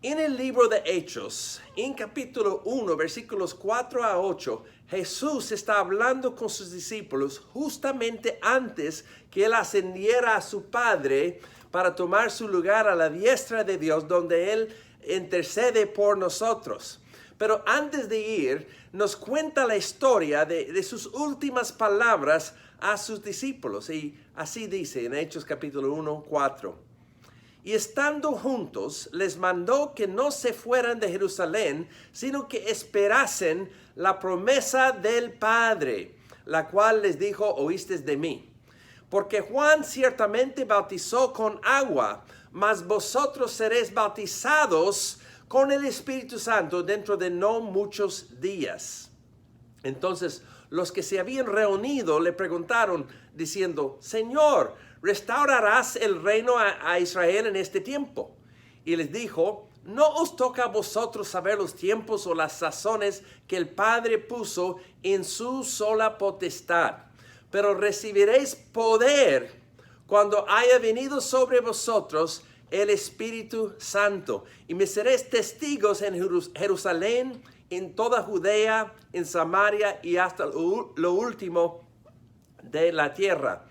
En el libro de Hechos, en capítulo 1, versículos 4 a 8, Jesús está hablando con sus discípulos justamente antes que Él ascendiera a su Padre para tomar su lugar a la diestra de Dios, donde Él intercede por nosotros. Pero antes de ir, nos cuenta la historia de sus últimas palabras a sus discípulos. Y así dice en Hechos capítulo 1, 4. Y estando juntos, les mandó que no se fueran de Jerusalén, sino que esperasen la promesa del Padre, la cual les dijo, oísteis de mí. Porque Juan ciertamente bautizó con agua, mas vosotros seréis bautizados con el Espíritu Santo dentro de no muchos días. Entonces, los que se habían reunido le preguntaron, diciendo, Señor, ¿restaurarás el reino a Israel en este tiempo? Y les dijo, no os toca a vosotros saber los tiempos o las sazones que el Padre puso en su sola potestad, pero recibiréis poder cuando haya venido sobre vosotros el Espíritu Santo, y me seréis testigos en Jerusalén, en toda Judea, en Samaria y hasta lo último de la tierra.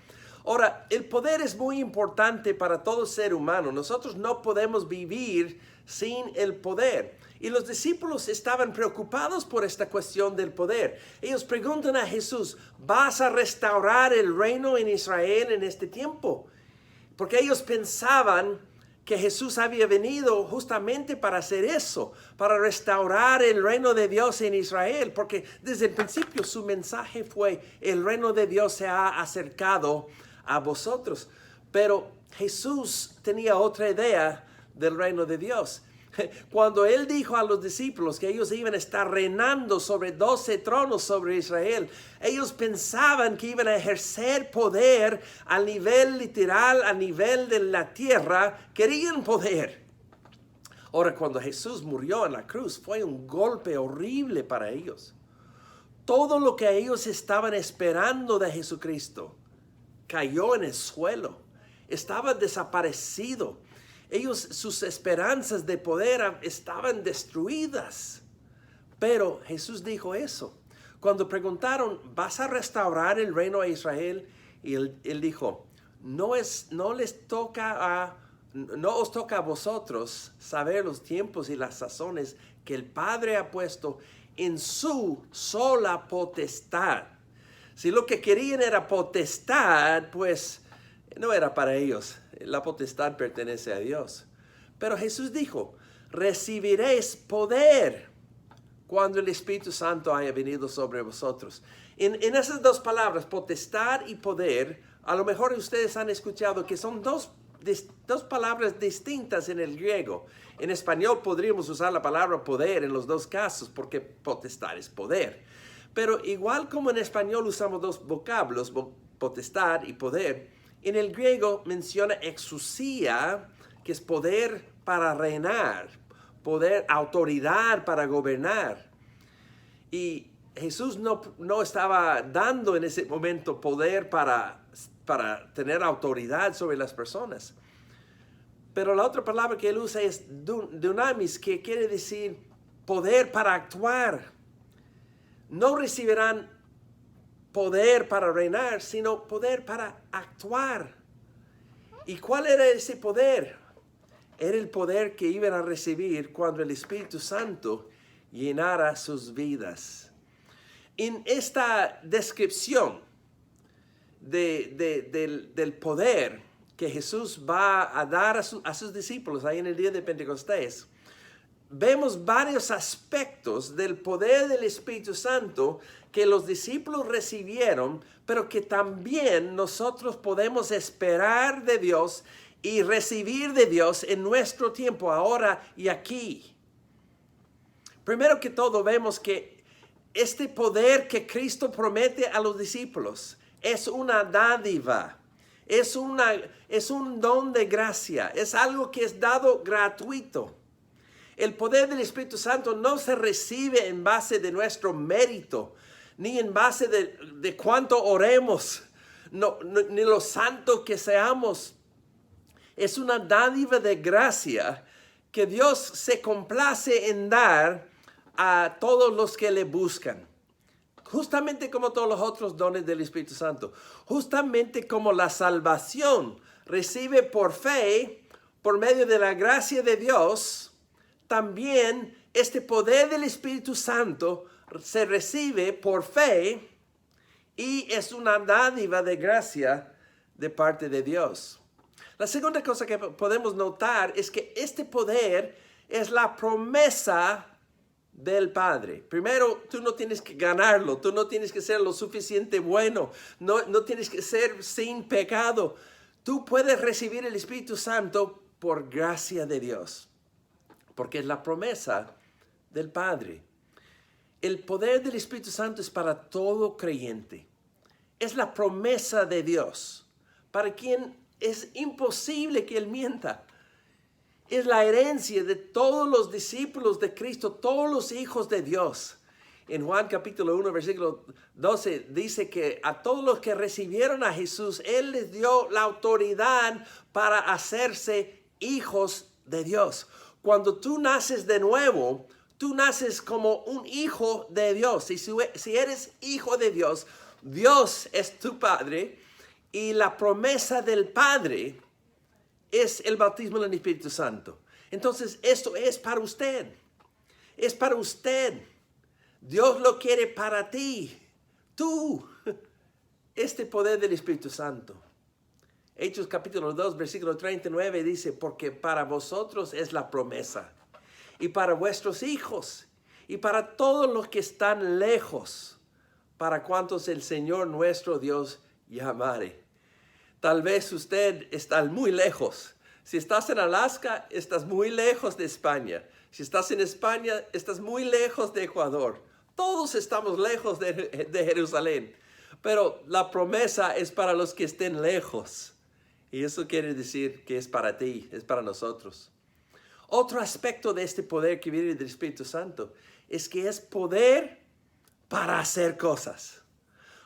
Ahora, el poder es muy importante para todo ser humano. Nosotros no podemos vivir sin el poder. Y los discípulos estaban preocupados por esta cuestión del poder. Ellos preguntan a Jesús, ¿vas a restaurar el reino en Israel en este tiempo? Porque ellos pensaban que Jesús había venido justamente para hacer eso, para restaurar el reino de Dios en Israel, porque desde el principio su mensaje fue, el reino de Dios se ha acercado a vosotros. Pero Jesús tenía otra idea del reino de Dios. Cuando Él dijo a los discípulos que ellos iban a estar reinando sobre 12 tronos sobre Israel, ellos pensaban que iban a ejercer poder a nivel literal, a nivel de la tierra. Querían poder. Ahora, cuando Jesús murió en la cruz, fue un golpe horrible para ellos. Todo lo que ellos estaban esperando de Jesucristo cayó en el suelo. Estaba desaparecido. Sus esperanzas de poder estaban destruidas. Pero Jesús dijo eso. Cuando preguntaron, ¿vas a restaurar el reino a Israel? Y él dijo, no os toca a vosotros saber los tiempos y las sazones que el Padre ha puesto en su sola potestad. Si lo que querían era potestad, pues no era para ellos. La potestad pertenece a Dios. Pero Jesús dijo, recibiréis poder cuando el Espíritu Santo haya venido sobre vosotros. En esas dos palabras, potestad y poder, a lo mejor ustedes han escuchado que son dos palabras distintas en el griego. En español podríamos usar la palabra poder en los dos casos, porque potestad es poder. Pero igual como en español usamos dos vocablos, potestad y poder, en el griego menciona exousia, que es poder para reinar, poder, autoridad para gobernar. Y Jesús no estaba dando en ese momento poder para tener autoridad sobre las personas. Pero la otra palabra que él usa es dunamis, que quiere decir poder para actuar. No recibirán poder para reinar, sino poder para actuar. ¿Y cuál era ese poder? Era el poder que iban a recibir cuando el Espíritu Santo llenara sus vidas. En esta descripción del poder que Jesús va a dar a sus discípulos ahí en el día de Pentecostés, vemos varios aspectos del poder del Espíritu Santo que los discípulos recibieron, pero que también nosotros podemos esperar de Dios y recibir de Dios en nuestro tiempo, ahora y aquí. Primero que todo, vemos que este poder que Cristo promete a los discípulos es una dádiva, es un don de gracia, es algo que es dado gratuito. El poder del Espíritu Santo no se recibe en base de nuestro mérito, ni en base de cuánto oremos, ni lo santo que seamos. Es una dádiva de gracia que Dios se complace en dar a todos los que le buscan. Justamente como todos los otros dones del Espíritu Santo. Justamente como la salvación recibe por fe, por medio de la gracia de Dios, también este poder del Espíritu Santo se recibe por fe y es una dádiva de gracia de parte de Dios. La segunda cosa que podemos notar es que este poder es la promesa del Padre. Primero, tú no tienes que ganarlo, tú no tienes que ser lo suficiente bueno, no tienes que ser sin pecado. Tú puedes recibir el Espíritu Santo por gracia de Dios, porque es la promesa del Padre. El poder del Espíritu Santo es para todo creyente. Es la promesa de Dios, para quien es imposible que Él mienta. Es la herencia de todos los discípulos de Cristo, todos los hijos de Dios. En Juan capítulo 1, versículo 12, dice que a todos los que recibieron a Jesús, Él les dio la autoridad para hacerse hijos de Dios. Cuando tú naces de nuevo, tú naces como un hijo de Dios. Y si eres hijo de Dios, Dios es tu Padre y la promesa del Padre es el bautismo en el Espíritu Santo. Entonces, esto es para usted. Es para usted. Dios lo quiere para ti. Tú. Este poder del Espíritu Santo. Hechos capítulo 2, versículo 39 dice, porque para vosotros es la promesa. Y para vuestros hijos. Y para todos los que están lejos. Para cuantos el Señor nuestro Dios llamare. Tal vez usted está muy lejos. Si estás en Alaska, estás muy lejos de España. Si estás en España, estás muy lejos de Ecuador. Todos estamos lejos de Jerusalén. Pero la promesa es para los que estén lejos. Y eso quiere decir que es para ti, es para nosotros. Otro aspecto de este poder que viene del Espíritu Santo es que es poder para hacer cosas.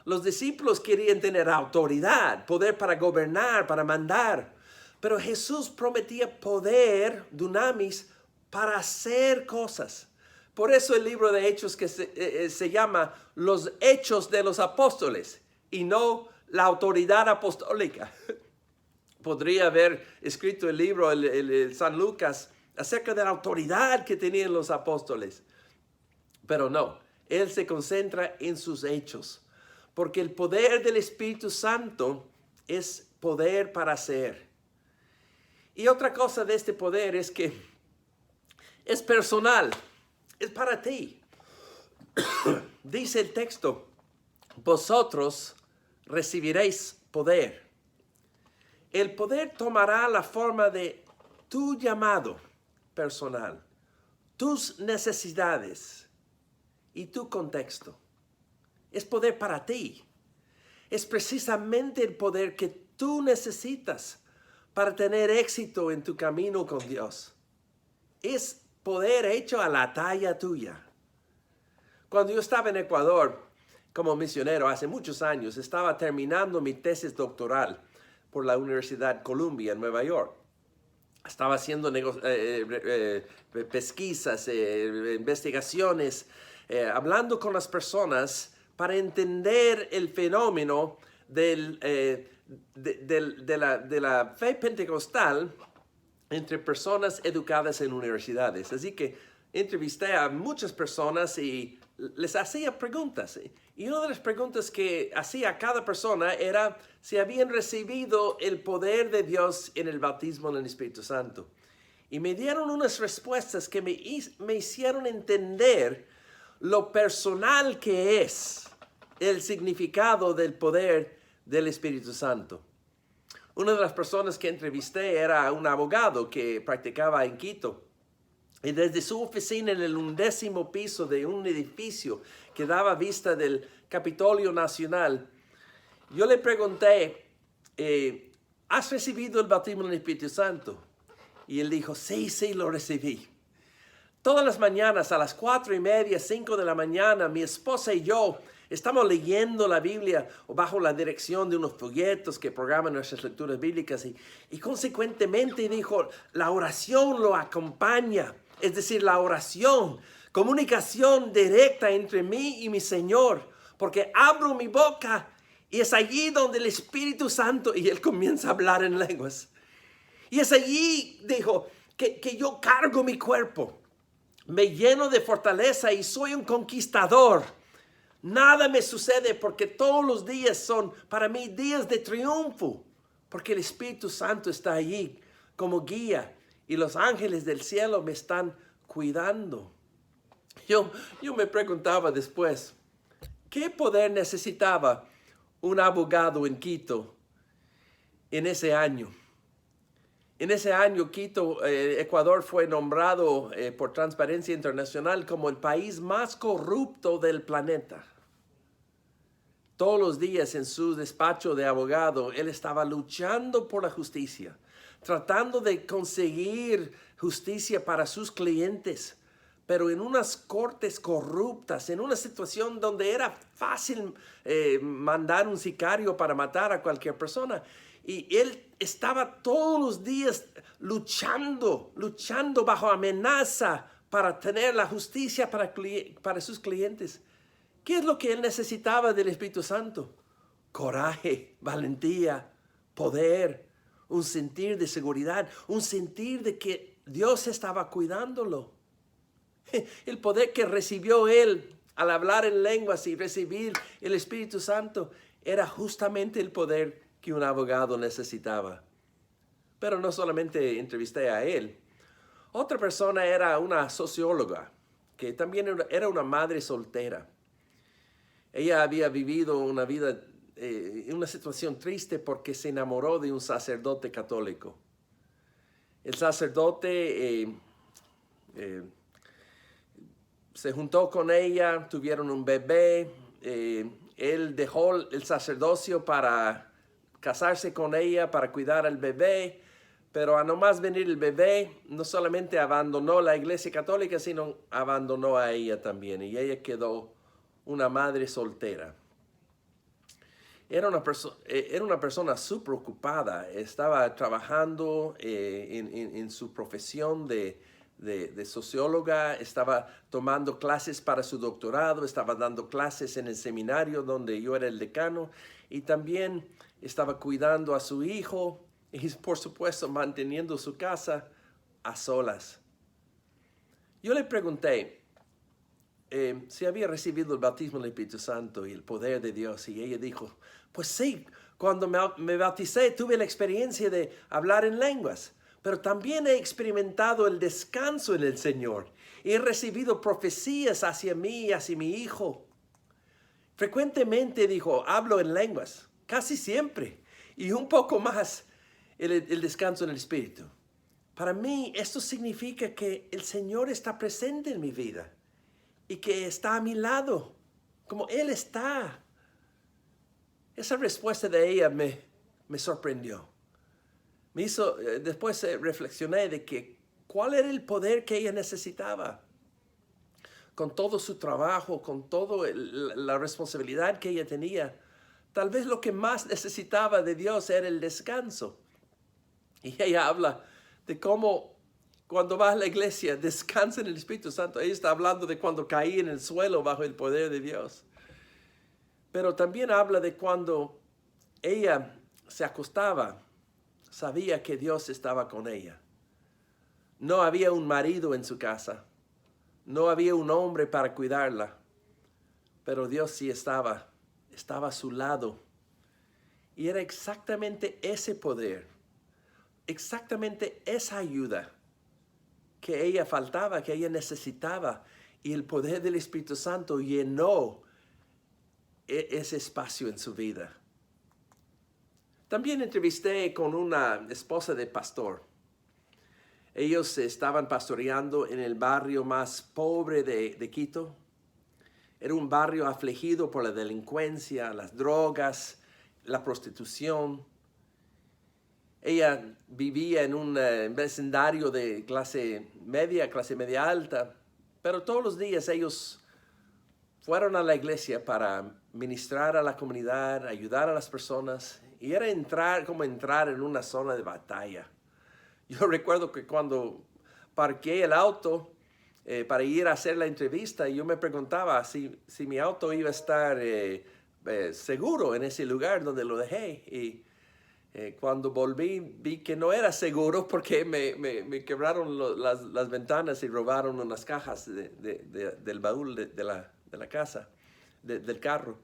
Los discípulos querían tener autoridad, poder para gobernar, para mandar. Pero Jesús prometía poder, dunamis, para hacer cosas. Por eso el libro de Hechos que se llama Los Hechos de los Apóstoles y no la autoridad apostólica. Podría haber escrito el libro, el San Lucas, acerca de la autoridad que tenían los apóstoles. Pero no, él se concentra en sus hechos. Porque el poder del Espíritu Santo es poder para hacer. Y otra cosa de este poder es que es personal, es para ti. Dice el texto, vosotros recibiréis poder. El poder tomará la forma de tu llamado personal, tus necesidades y tu contexto. Es poder para ti. Es precisamente el poder que tú necesitas para tener éxito en tu camino con Dios. Es poder hecho a la talla tuya. Cuando yo estaba en Ecuador como misionero hace muchos años, estaba terminando mi tesis doctoral por la Universidad Columbia en Nueva York. Estaba haciendo pesquisas, investigaciones, hablando con las personas para entender el fenómeno de la fe pentecostal entre personas educadas en universidades. Así que entrevisté a muchas personas y les hacía preguntas. Y una de las preguntas que hacía a cada persona era si habían recibido el poder de Dios en el bautismo en el Espíritu Santo. Y me dieron unas respuestas que me hicieron entender lo personal que es el significado del poder del Espíritu Santo. Una de las personas que entrevisté era un abogado que practicaba en Quito. Y desde su oficina en el 11º piso de un edificio que daba vista del Capitolio Nacional, yo le pregunté, ¿has recibido el bautismo en el Espíritu Santo? Y él dijo, sí, lo recibí. Todas las mañanas a las 4:30, 5 de la mañana, mi esposa y yo Estamos leyendo la Biblia bajo la dirección de unos folletos que programan nuestras lecturas bíblicas y consecuentemente dijo, la oración lo acompaña. Es decir, la oración, comunicación directa entre mí y mi Señor, porque abro mi boca y es allí donde el Espíritu Santo, y Él comienza a hablar en lenguas. Y es allí, dijo, que yo cargo mi cuerpo, me lleno de fortaleza y soy un conquistador. Nada me sucede porque todos los días son para mí días de triunfo, porque el Espíritu Santo está allí como guía y los ángeles del cielo me están cuidando. Yo me preguntaba después, ¿qué poder necesitaba un abogado en Quito en ese año? En ese año, Quito, Ecuador, fue nombrado por Transparencia Internacional como el país más corrupto del planeta. Todos los días en su despacho de abogado, él estaba luchando por la justicia, tratando de conseguir justicia para sus clientes, pero en unas cortes corruptas, en una situación donde era fácil mandar un sicario para matar a cualquier persona. Y él estaba todos los días luchando bajo amenaza para tener la justicia para sus clientes. ¿Qué es lo que él necesitaba del Espíritu Santo? Coraje, valentía, poder, un sentir de seguridad, un sentir de que Dios estaba cuidándolo. El poder que recibió él al hablar en lenguas y recibir el Espíritu Santo era justamente el poder que un abogado necesitaba. Pero no solamente entrevisté a él. Otra persona era una socióloga, que también era una madre soltera. Ella había vivido una vida, una situación triste porque se enamoró de un sacerdote católico. El sacerdote se juntó con ella, tuvieron un bebé. Él dejó el sacerdocio para casarse con ella, para cuidar al bebé. Pero a nomás venir el bebé, no solamente abandonó la iglesia católica, sino abandonó a ella también. Y ella quedó una madre soltera. Era una persona súper ocupada. Estaba trabajando en su profesión de socióloga. Estaba tomando clases para su doctorado. Estaba dando clases en el seminario donde yo era el decano. Y también estaba cuidando a su hijo. Y por supuesto manteniendo su casa a solas. Yo le pregunté si había recibido el bautismo del Espíritu Santo y el poder de Dios. Y ella dijo, pues sí, cuando me bauticé tuve la experiencia de hablar en lenguas. Pero también he experimentado el descanso en el Señor. Y he recibido profecías hacia mí y hacia mi hijo. Frecuentemente, dijo, hablo en lenguas. Casi siempre. Y un poco más el descanso en el Espíritu. Para mí, esto significa que el Señor está presente en mi vida. Y que está a mi lado. Como Él está. Esa respuesta de ella me sorprendió. Me hizo, después reflexioné de que cuál era el poder que ella necesitaba. Con todo su trabajo, con toda la responsabilidad que ella tenía. Tal vez lo que más necesitaba de Dios era el descanso. Y ella habla de cómo cuando va a la iglesia descansa en el Espíritu Santo. Ella está hablando de cuando caí en el suelo bajo el poder de Dios. Pero también habla de cuando ella se acostaba, sabía que Dios estaba con ella. No había un marido en su casa. No había un hombre para cuidarla. Pero Dios sí estaba a su lado. Y era exactamente ese poder, exactamente esa ayuda que ella faltaba, que ella necesitaba. Y el poder del Espíritu Santo llenó ese espacio en su vida. También entrevisté con una esposa de pastor. Ellos estaban pastoreando en el barrio más pobre de Quito. Era un barrio afligido por la delincuencia, las drogas, la prostitución. Ella vivía en un vecindario de clase media alta, pero todos los días ellos fueron a la iglesia para ministrar a la comunidad, ayudar a las personas, y era como entrar en una zona de batalla. Yo recuerdo que cuando parqué el auto para ir a hacer la entrevista, yo me preguntaba si mi auto iba a estar seguro en ese lugar donde lo dejé. Y cuando volví, vi que no era seguro porque me quebraron las ventanas y robaron unas cajas del baúl de la casa, del carro.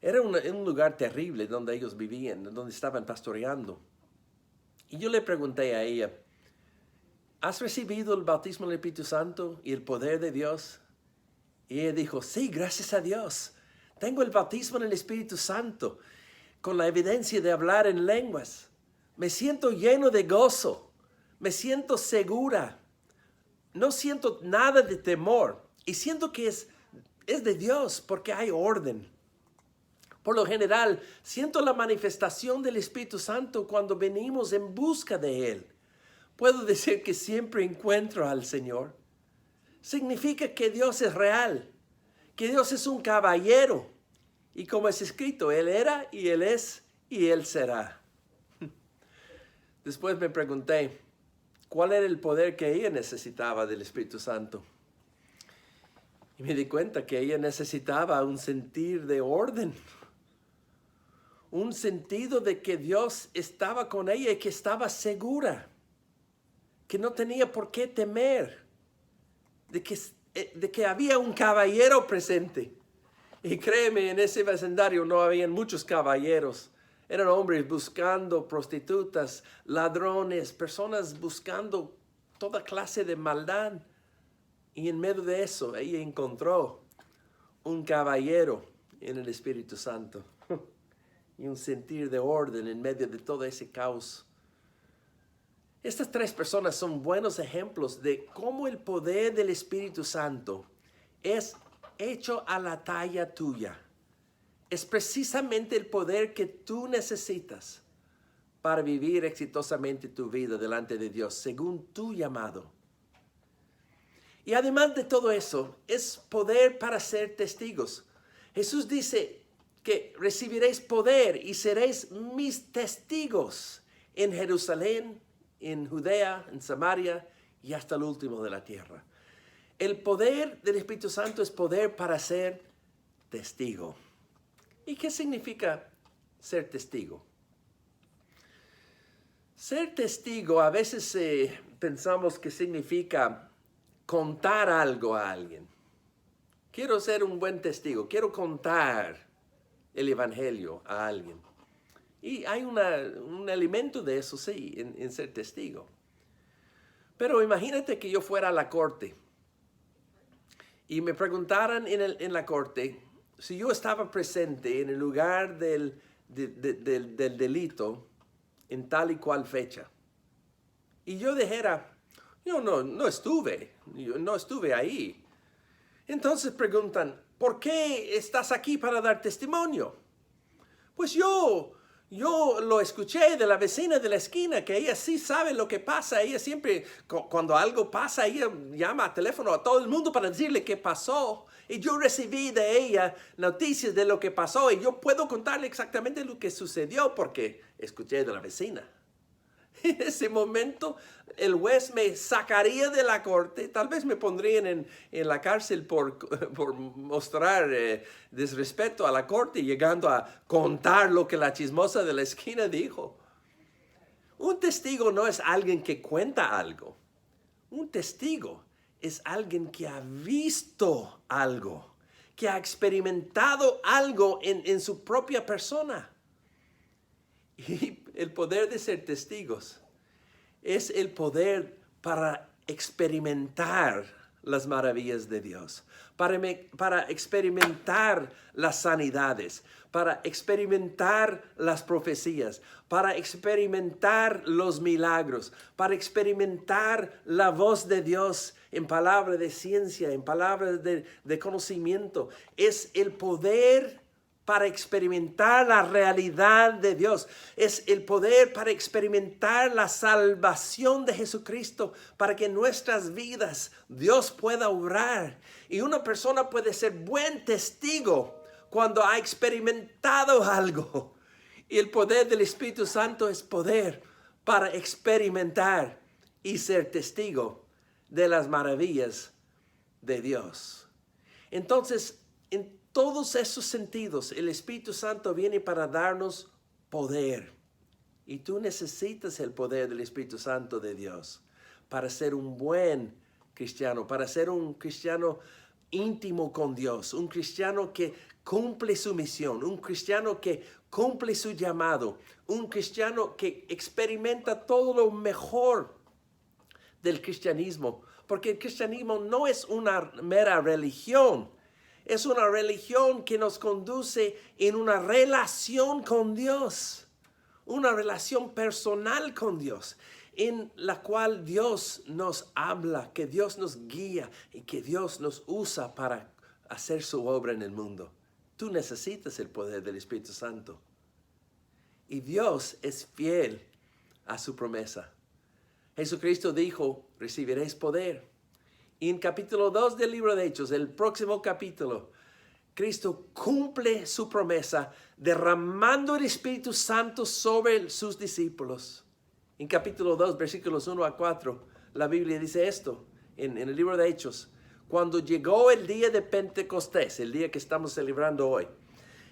Era un lugar terrible donde ellos vivían, donde estaban pastoreando. Y yo le pregunté a ella, ¿has recibido el bautismo del Espíritu Santo y el poder de Dios? Y ella dijo, sí, gracias a Dios. Tengo el bautismo en el Espíritu Santo, con la evidencia de hablar en lenguas. Me siento lleno de gozo. Me siento segura. No siento nada de temor. Y siento que es de Dios porque hay orden. Por lo general, siento la manifestación del Espíritu Santo cuando venimos en busca de Él. Puedo decir que siempre encuentro al Señor. Significa que Dios es real, que Dios es un caballero. Y como es escrito, Él era y Él es y Él será. Después me pregunté, ¿cuál era el poder que ella necesitaba del Espíritu Santo? Y me di cuenta que ella necesitaba un sentir de orden. Un sentido de que Dios estaba con ella y que estaba segura. Que no tenía por qué temer. De que había un caballero presente. Y créeme, en ese vecindario no habían muchos caballeros. Eran hombres buscando prostitutas, ladrones, personas buscando toda clase de maldad. Y en medio de eso, ella encontró un caballero en el Espíritu Santo. Y un sentir de orden en medio de todo ese caos. Estas tres personas son buenos ejemplos de cómo el poder del Espíritu Santo es hecho a la talla tuya. Es precisamente el poder que tú necesitas para vivir exitosamente tu vida delante de Dios, según tu llamado. Y además de todo eso, es poder para ser testigos. Jesús dice que recibiréis poder y seréis mis testigos en Jerusalén, en Judea, en Samaria y hasta el último de la tierra. El poder del Espíritu Santo es poder para ser testigo. ¿Y qué significa ser testigo? Ser testigo a veces pensamos que significa contar algo a alguien. Quiero ser un buen testigo, quiero contar el evangelio a alguien. Y hay un elemento de eso, sí, en ser testigo. Pero imagínate que yo fuera a la corte y me preguntaran en la corte si yo estaba presente en el lugar del delito en tal y cual fecha. Y yo dijera, yo no estuve ahí. Entonces preguntan, ¿por qué estás aquí para dar testimonio? Pues yo lo escuché de la vecina de la esquina, que ella sí sabe lo que pasa. Ella siempre, cuando algo pasa, ella llama a teléfono a todo el mundo para decirle qué pasó. Y yo recibí de ella noticias de lo que pasó y yo puedo contarle exactamente lo que sucedió porque escuché de la vecina. En ese momento el juez me sacaría de la corte, tal vez me pondrían en la cárcel por mostrar desrespeto a la corte, llegando a contar lo que la chismosa de la esquina dijo. Un testigo no es alguien que cuenta algo. Un testigo es alguien que ha visto algo, que ha experimentado algo en su propia persona. Y el poder de ser testigos es el poder para experimentar las maravillas de Dios, para experimentar las sanidades, para experimentar las profecías, para experimentar los milagros, para experimentar la voz de Dios en palabras de ciencia, en palabras de conocimiento. Es el poder para experimentar la realidad de Dios. Es el poder para experimentar la salvación de Jesucristo, para que en nuestras vidas Dios pueda obrar. Y una persona puede ser buen testigo cuando ha experimentado algo. Y el poder del Espíritu Santo es poder para experimentar y ser testigo de las maravillas de Dios. Entonces, en todos esos sentidos, el Espíritu Santo viene para darnos poder. Y tú necesitas el poder del Espíritu Santo de Dios para ser un buen cristiano, para ser un cristiano íntimo con Dios, un cristiano que cumple su misión, un cristiano que cumple su llamado, un cristiano que experimenta todo lo mejor del cristianismo. Porque el cristianismo no es una mera religión. Es una religión que nos conduce en una relación con Dios, una relación personal con Dios, en la cual Dios nos habla, que Dios nos guía y que Dios nos usa para hacer su obra en el mundo. Tú necesitas el poder del Espíritu Santo. Y Dios es fiel a su promesa. Jesucristo dijo, recibiréis poder. Y en capítulo 2 del libro de Hechos, el próximo capítulo, Cristo cumple su promesa derramando el Espíritu Santo sobre sus discípulos. En capítulo 2, versículos 1 a 4, la Biblia dice esto, en el libro de Hechos. Cuando llegó el día de Pentecostés, el día que estamos celebrando hoy,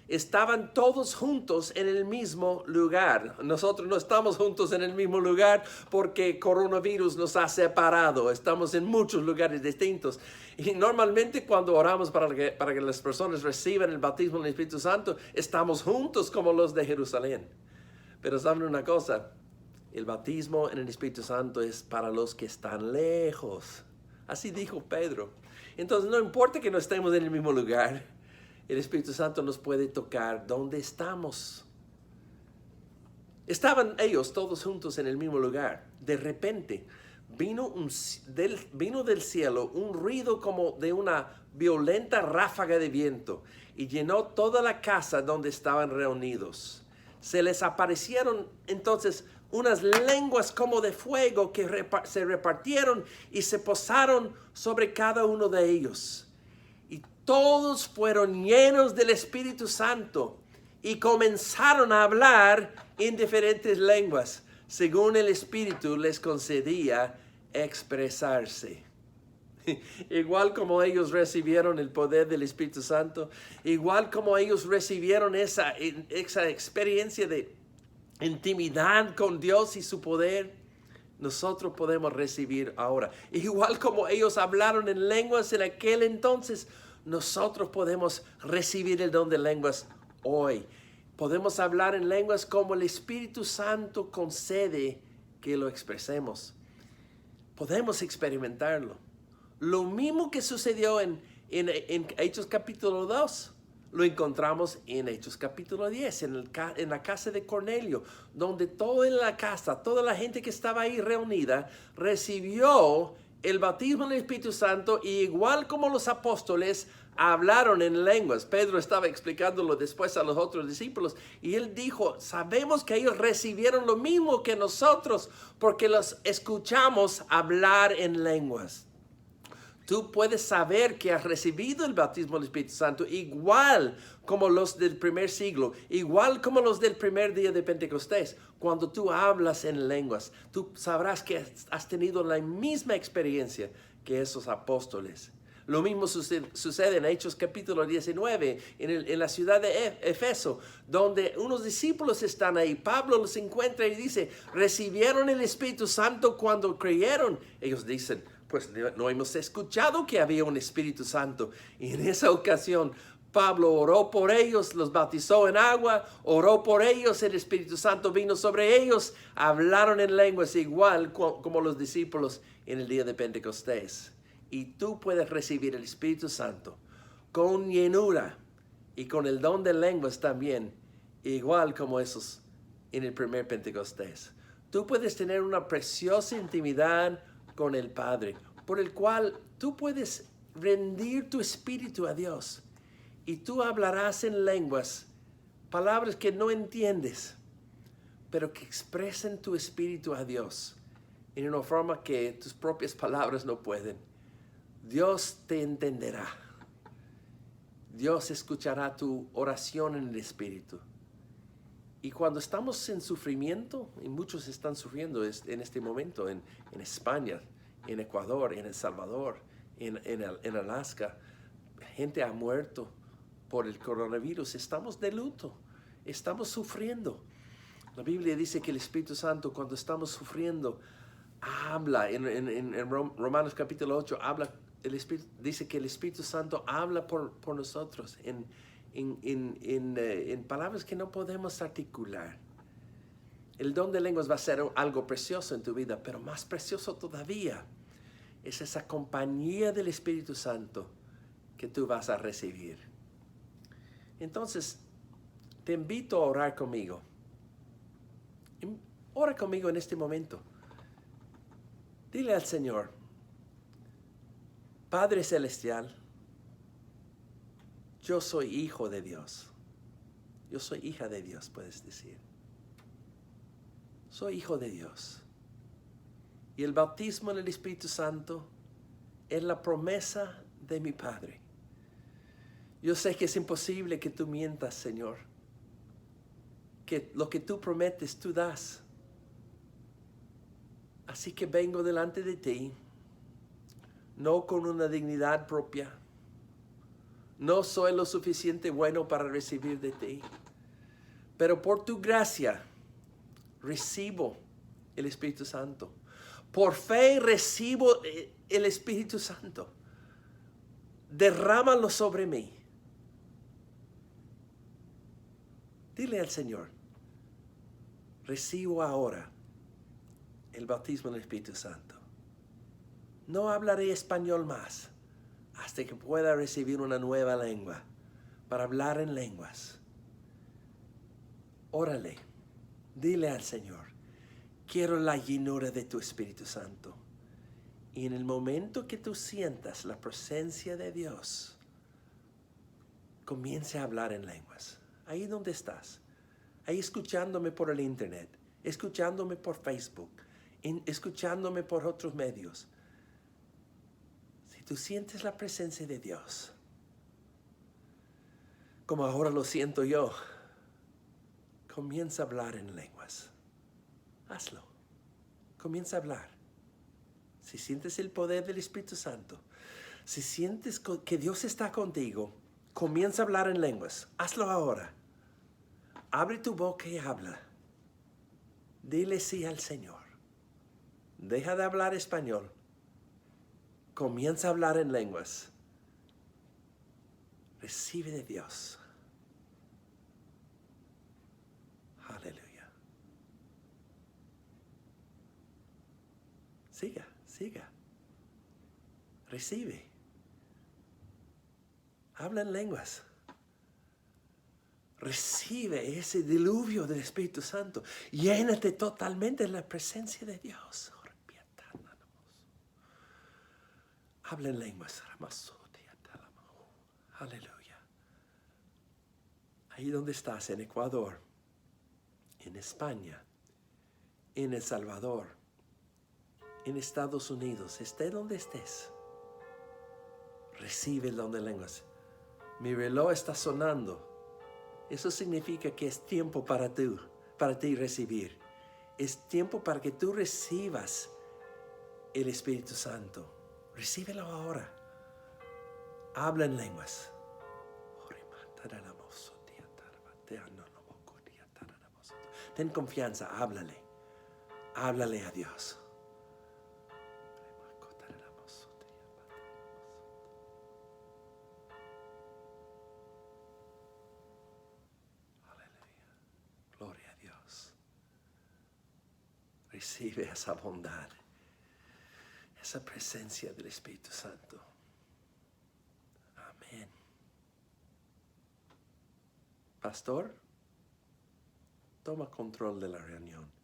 estaban todos juntos en el mismo lugar. Nosotros no estamos juntos en el mismo lugar porque coronavirus nos ha separado. Estamos en muchos lugares distintos. Y normalmente cuando oramos para que las personas reciban el bautismo del Espíritu Santo, estamos juntos como los de Jerusalén. Pero saben una cosa, el bautismo en el Espíritu Santo es para los que están lejos. Así dijo Pedro. Entonces no importa que no estemos en el mismo lugar, el Espíritu Santo nos puede tocar donde estamos. Estaban ellos todos juntos en el mismo lugar. De repente vino del cielo un ruido como de una violenta ráfaga de viento y llenó toda la casa donde estaban reunidos. Se les aparecieron entonces unas lenguas como de fuego que se repartieron y se posaron sobre cada uno de ellos. Todos fueron llenos del Espíritu Santo y comenzaron a hablar en diferentes lenguas, según el Espíritu les concedía expresarse. Igual como ellos recibieron el poder del Espíritu Santo, igual como ellos recibieron esa experiencia de intimidad con Dios y su poder, nosotros podemos recibir ahora. Igual como ellos hablaron en lenguas en aquel entonces, nosotros podemos recibir el don de lenguas hoy. Podemos hablar en lenguas como el Espíritu Santo concede que lo expresemos. Podemos experimentarlo. Lo mismo que sucedió en Hechos capítulo 2, lo encontramos en Hechos capítulo 10, en la casa de Cornelio, donde toda la casa, toda la gente que estaba ahí reunida, recibió el bautismo del Espíritu Santo, y igual como los apóstoles hablaron en lenguas. Pedro estaba explicándolo después a los otros discípulos y él dijo, sabemos que ellos recibieron lo mismo que nosotros porque los escuchamos hablar en lenguas. Tú puedes saber que has recibido el bautismo del Espíritu Santo igual como los del primer siglo, igual como los del primer día de Pentecostés. Cuando tú hablas en lenguas, tú sabrás que has tenido la misma experiencia que esos apóstoles. Lo mismo sucede en Hechos capítulo 19, en la ciudad de Efeso, donde unos discípulos están ahí. Pablo los encuentra y dice, ¿recibieron el Espíritu Santo cuando creyeron? Ellos dicen, pues no hemos escuchado que había un Espíritu Santo. Y en esa ocasión Pablo oró por ellos, los bautizó en agua, oró por ellos, el Espíritu Santo vino sobre ellos, hablaron en lenguas igual como los discípulos en el día de Pentecostés. Y tú puedes recibir el Espíritu Santo con llenura y con el don de lenguas también, igual como esos en el primer Pentecostés. Tú puedes tener una preciosa intimidad con el Padre, por el cual tú puedes rendir tu espíritu a Dios y tú hablarás en lenguas, palabras que no entiendes, pero que expresen tu espíritu a Dios en una forma que tus propias palabras no pueden. Dios te entenderá. Dios escuchará tu oración en el espíritu. Y cuando estamos en sufrimiento, y muchos están sufriendo en este momento en España, en Ecuador, en El Salvador, en Alaska, gente ha muerto por el coronavirus. Estamos de luto, estamos sufriendo. La Biblia dice que el Espíritu Santo, cuando estamos sufriendo, habla. En Romanos capítulo 8, habla, dice que el Espíritu Santo habla por nosotros en palabras que no podemos articular. El don de lenguas va a ser algo precioso en tu vida, pero más precioso todavía es esa compañía del Espíritu Santo que tú vas a recibir. Entonces, te invito a orar conmigo. Ora conmigo en este momento. Dile al Señor: Padre Celestial, yo soy hijo de Dios. Yo soy hija de Dios, puedes decir. Soy hijo de Dios. Y el bautismo en el Espíritu Santo es la promesa de mi Padre. Yo sé que es imposible que tú mientas, Señor. Que lo que tú prometes, tú das. Así que vengo delante de ti, no con una dignidad propia. No soy lo suficiente bueno para recibir de ti. Pero por tu gracia recibo el Espíritu Santo. Por fe recibo el Espíritu Santo. Derrámalo sobre mí. Dile al Señor: recibo ahora el bautismo en el Espíritu Santo. No hablaré español más hasta que pueda recibir una nueva lengua para hablar en lenguas. Órale, dile al Señor: quiero la llenura de tu Espíritu Santo. Y en el momento que tú sientas la presencia de Dios, comience a hablar en lenguas. Ahí donde estás, ahí escuchándome por el internet, escuchándome por Facebook, escuchándome por otros medios. Si tú sientes la presencia de Dios, como ahora lo siento yo, comienza a hablar en lenguas. Hazlo. Comienza a hablar. Si sientes el poder del Espíritu Santo, si sientes que Dios está contigo, comienza a hablar en lenguas. Hazlo ahora. Abre tu boca y habla. Dile sí al Señor. Deja de hablar español. Comienza a hablar en lenguas. Recibe de Dios. Aleluya. Siga, siga. Recibe. Habla en lenguas. Recibe ese diluvio del Espíritu Santo. Llénate totalmente de la presencia de Dios. Habla en lenguas. Aleluya. Ahí donde estás, en Ecuador, en España, en El Salvador, en Estados Unidos, esté donde estés, recibe el don de lenguas. Mi reloj está sonando. Eso significa que es tiempo para ti recibir. Es tiempo para que tú recibas el Espíritu Santo. Recíbelo ahora. Habla en lenguas. Ten confianza, háblale. Háblale a Dios. Gloria a Dios. Recibe esa bondad, esa presencia del Espíritu Santo. Amén. Pastor, toma control de la reunión.